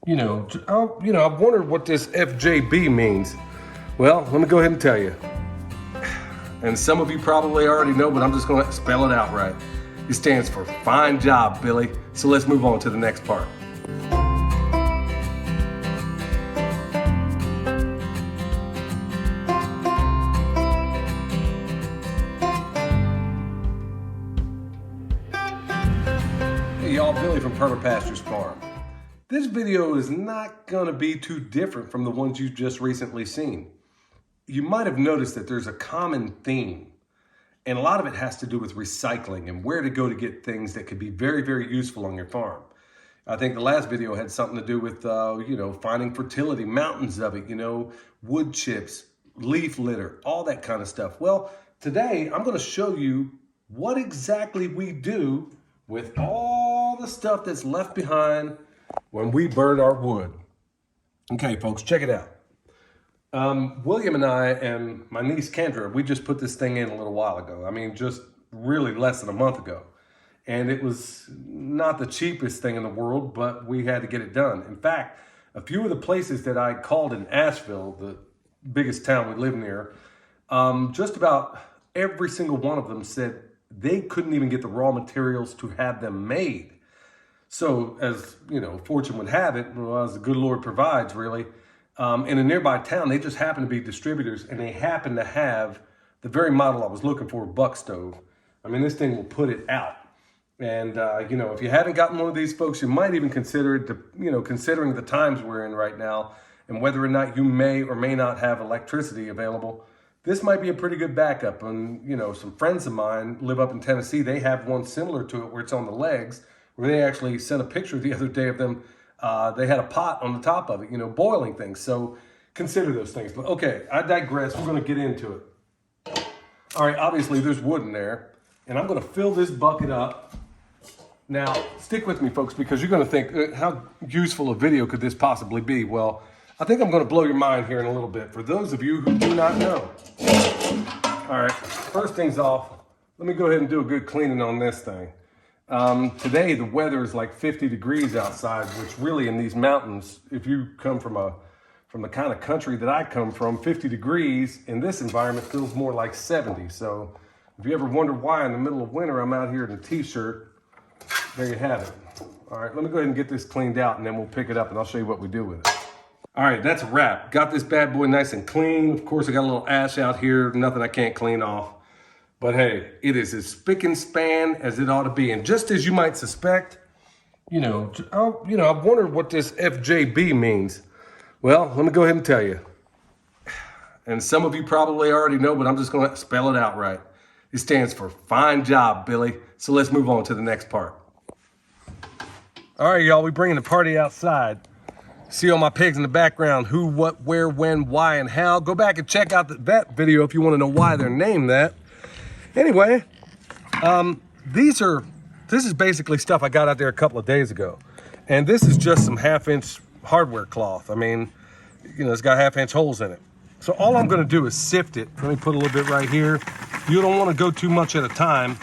I've wondered what this FJB means. Well, let me go ahead and tell you. And some of you probably already know, but I'm just going to spell it out right. It stands for fine job, Billy. So let's move on to the next part. Hey y'all, Billy from Perma Pastures Farm. This video is not going to be too different from the ones you've just recently seen. You might have noticed that there's a common theme, and a lot of it has to do with recycling and where to go to get things that could be very, very useful on your farm. I think the last video had something to do with, finding fertility, mountains of it, wood chips, leaf litter, all that kind of stuff. Well, today I'm going to show you what exactly we do with all the stuff that's left behind when we burn our wood. Okay, folks, check it out. William and I and my niece Kendra, we just put this thing in a little while ago. I mean, just really less than a month ago. And it was not the cheapest thing in the world, but we had to get it done. In fact, a few of the places that I called in Asheville, the biggest town we live near, just about every single one of them said they couldn't even get the raw materials to have them made. So as, fortune would have it, well, as the good Lord provides, really, in a nearby town, they just happen to be distributors, and they happen to have the very model I was looking for, buck stove. I mean, this thing will put it out. And, if you haven't gotten one of these, folks, you might even consider it, considering the times we're in right now and whether or not you may or may not have electricity available. This might be a pretty good backup. And, some friends of mine live up in Tennessee. They have one similar to it where it's on the legs, where they actually sent a picture the other day of them. They had a pot on the top of it, boiling things. So consider those things. But okay, I digress. We're going to get into it. All right, obviously there's wood in there, and I'm going to fill this bucket up. Now, stick with me, folks, because you're going to think, how useful a video could this possibly be? Well, I think I'm going to blow your mind here in a little bit. For those of you who do not know. All right, first things off, let me go ahead and do a good cleaning on this thing. Today, the weather is like 50 degrees outside, which really in these mountains, if you come from the kind of country that I come from, 50 degrees in this environment feels more like 70. So if you ever wonder why in the middle of winter I'm out here in a t-shirt, there you have it. All right, let me go ahead and get this cleaned out, and then we'll pick it up and I'll show you what we do with it. All right, that's a wrap. Got this bad boy nice and clean. Of course, I got a little ash out here, nothing I can't clean off. But hey, it is as spick and span as it ought to be. And just as you might suspect, I've wondered what this FJB means. Well, let me go ahead and tell you. And some of you probably already know, but I'm just going to spell it out right. It stands for fine job, Billy. So let's move on to the next part. All right, y'all, we're bringing the party outside. See all my pigs in the background, who, what, where, when, why, and how. Go back and check out that video if you want to know why they're named that. Anyway, this is basically stuff I got out there a couple of days ago. And this is just some 1/2-inch hardware cloth. I mean, it's got 1/2-inch holes in it. So all I'm going to do is sift it. Let me put a little bit right here. You don't want to go too much at a time.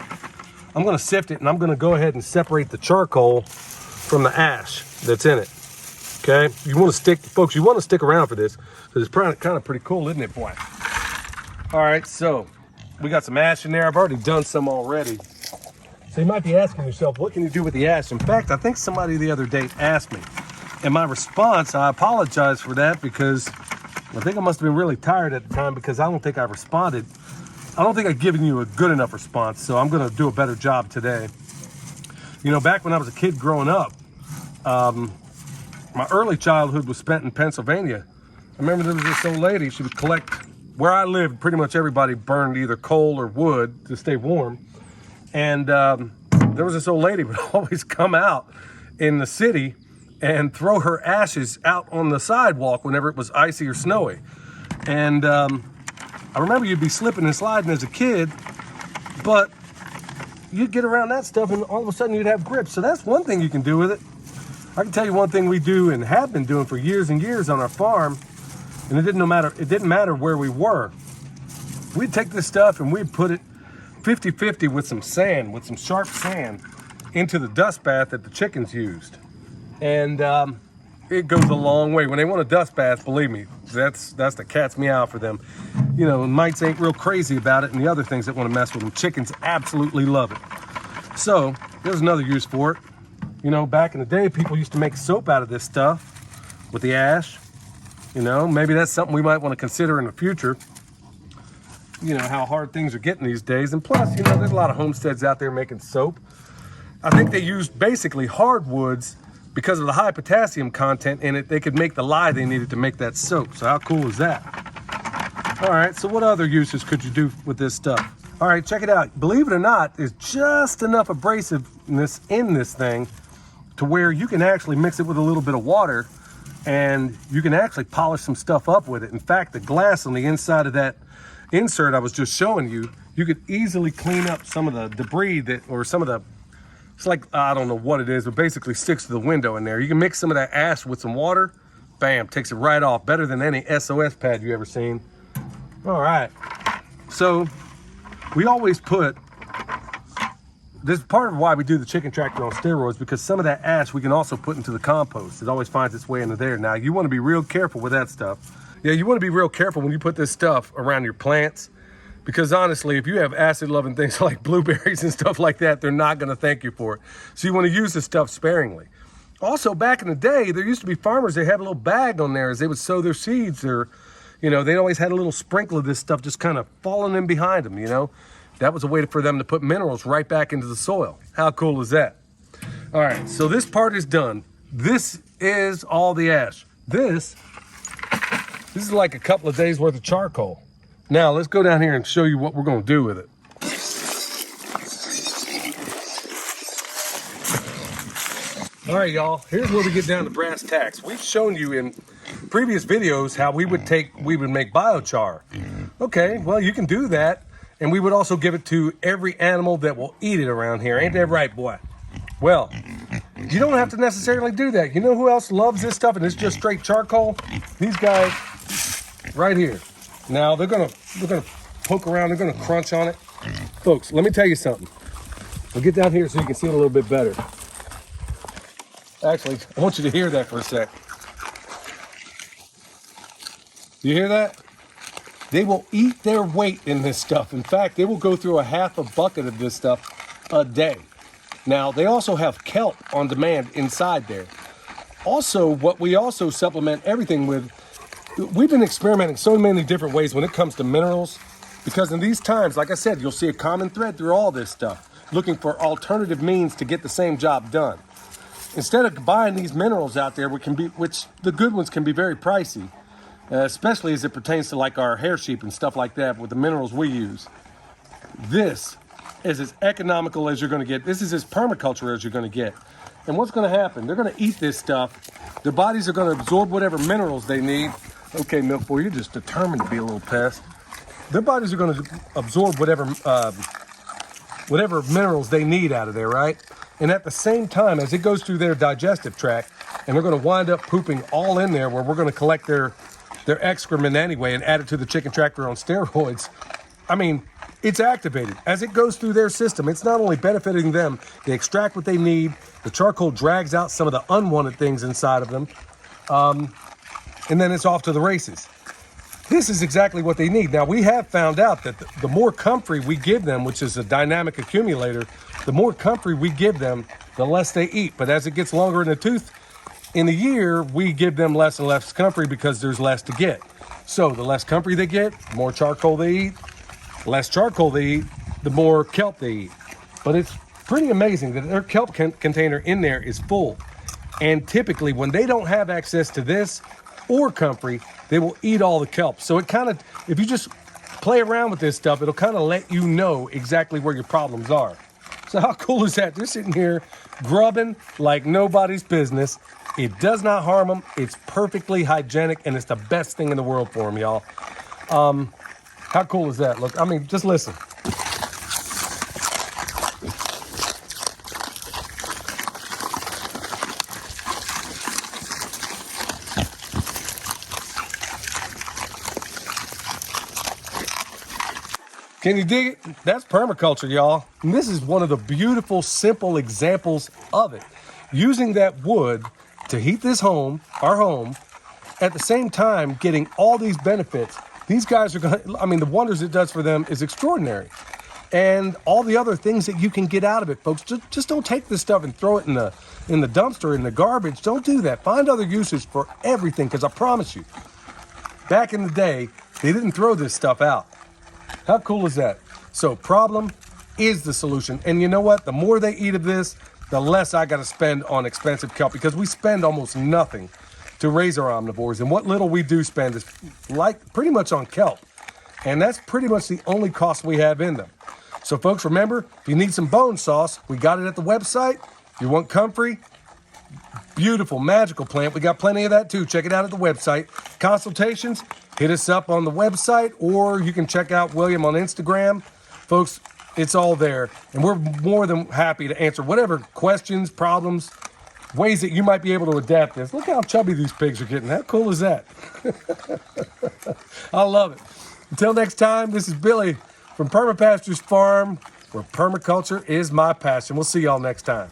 I'm going to sift it, and I'm going to go ahead and separate the charcoal from the ash that's in it. Okay? You want to stick around for this, because it's kind of pretty cool, isn't it, boy? All right, so we got some ash in there. I've already done some already. So you might be asking yourself, what can you do with the ash? In fact, I think somebody the other day asked me. And my response, I apologize for that, because I think I must have been really tired at the time, because I don't think I responded. I don't think I've given you a good enough response, so I'm going to do a better job today. Back when I was a kid growing up, my early childhood was spent in Pennsylvania. I remember there was this old lady, she would collect. Where I lived, pretty much everybody burned either coal or wood to stay warm. And there was this old lady who would always come out in the city and throw her ashes out on the sidewalk whenever it was icy or snowy. And I remember you'd be slipping and sliding as a kid, but you'd get around that stuff and all of a sudden you'd have grips. So that's one thing you can do with it. I can tell you one thing we do and have been doing for years and years on our farm, and it didn't matter where we were. We'd take this stuff and we'd put it 50-50 with some sand, with some sharp sand, into the dust bath that the chickens used. And it goes a long way. When they want a dust bath, believe me, that's the cat's meow for them. You know, mites ain't real crazy about it, and the other things that want to mess with them. Chickens absolutely love it. So there's another use for it. You know, back in the day, people used to make soap out of this stuff with the ash. You know, maybe that's something we might want to consider in the future. You know, how hard things are getting these days. And plus, you know, there's a lot of homesteads out there making soap. I think they used basically hardwoods because of the high potassium content in it. They could make the lye they needed to make that soap. So how cool is that? All right, so what other uses could you do with this stuff? All right, check it out. Believe it or not, there's just enough abrasiveness in this thing to where you can actually mix it with a little bit of water and you can actually polish some stuff up with it. In fact, the glass on the inside of that insert I was just showing you, you could easily clean up some of the debris that, or some of the, it's like, I don't know what it is, but basically sticks to the window in there. You can mix some of that ash with some water, bam, takes it right off. Better than any SOS pad you ever seen. All right, so we always put, this is part of why we do the chicken tractor on steroids, because some of that ash we can also put into the compost. It always finds its way into there. Now, you want to be real careful with that stuff. Yeah, you want to be real careful when you put this stuff around your plants, because honestly, if you have acid-loving things like blueberries and stuff like that, they're not going to thank you for it. So you want to use this stuff sparingly. Also, back in the day, there used to be farmers that had a little bag on there as they would sow their seeds, or, you know, they always had a little sprinkle of this stuff just kind of falling in behind them, you know. That was a way for them to put minerals right back into the soil. How cool is that? All right, so this part is done. This is all the ash. This is like a couple of days worth of charcoal. Now let's go down here and show you what we're gonna do with it. All right, y'all, here's where we get down to brass tacks. We've shown you in previous videos how we would make biochar. Okay, well, you can do that. And we would also give it to every animal that will eat it around here. Ain't that right, boy? Well, you don't have to necessarily do that. You know who else loves this stuff and it's just straight charcoal? These guys right here. Now they're gonna poke around, they're gonna crunch on it. Folks, let me tell you something. We'll get down here so you can see it a little bit better. Actually, I want you to hear that for a sec. You hear that? They will eat their weight in this stuff. In fact, they will go through a half a bucket of this stuff a day. Now, they also have kelp on demand inside there. Also, what we also supplement everything with, we've been experimenting so many different ways when it comes to minerals, because in these times, like I said, you'll see a common thread through all this stuff, looking for alternative means to get the same job done. Instead of buying these minerals out there, which the good ones can be very pricey, especially as it pertains to like our hair sheep and stuff like that with the minerals we use. This is as economical as you're going to get. This is as permaculture as you're going to get. And what's going to happen? They're going to eat this stuff. Their bodies are going to absorb whatever minerals they need. Okay, Milk Boy, you're just determined to be a little pest. Their bodies are going to absorb whatever minerals they need out of there, right? And at the same time, as it goes through their digestive tract, and they're going to wind up pooping all in there, where we're going to collect their excrement anyway and add it to the chicken tractor on steroids. I mean, it's activated. As it goes through their system, it's not only benefiting them, they extract what they need, the charcoal drags out some of the unwanted things inside of them, and then it's off to the races. This is exactly what they need. Now, we have found out that the more comfrey we give them, which is a dynamic accumulator, the more comfrey we give them, the less they eat. But as it gets longer in the tooth, in the year, we give them less and less comfrey because there's less to get. So the less comfrey they get, the more charcoal they eat. Less charcoal they eat, the more kelp they eat. But it's pretty amazing that their kelp container in there is full. And typically, when they don't have access to this or comfrey, they will eat all the kelp. So it kind of, if you just play around with this stuff, it'll kind of let you know exactly where your problems are. So how cool is that? They're sitting here grubbing like nobody's business. It does not harm them. It's perfectly hygienic, and it's the best thing in the world for them, y'all. How cool is that? Look, I mean, just listen. Can you dig it? That's permaculture, y'all. And this is one of the beautiful, simple examples of it. Using that wood to heat this home, our home, at the same time getting all these benefits. These guys are going to, I mean, the wonders it does for them is extraordinary. And all the other things that you can get out of it, folks. Just don't take this stuff and throw it in the dumpster, in the garbage. Don't do that. Find other uses for everything, because I promise you, back in the day, they didn't throw this stuff out. How cool is that? So problem is the solution. And you know what? The more they eat of this, the less I got to spend on expensive kelp, because we spend almost nothing to raise our omnivores. And what little we do spend is like pretty much on kelp. And that's pretty much the only cost we have in them. So folks, remember, if you need some bone sauce, we got it at the website. If you want comfrey, beautiful, magical plant, we got plenty of that too. Check it out at the website. Consultations, hit us up on the website, or you can check out William on Instagram. Folks, it's all there. And we're more than happy to answer whatever questions, problems, ways that you might be able to adapt this. Look how chubby these pigs are getting. How cool is that? I love it. Until next time, this is Billy from Perma Pastures Farm, where permaculture is my passion. We'll see y'all next time.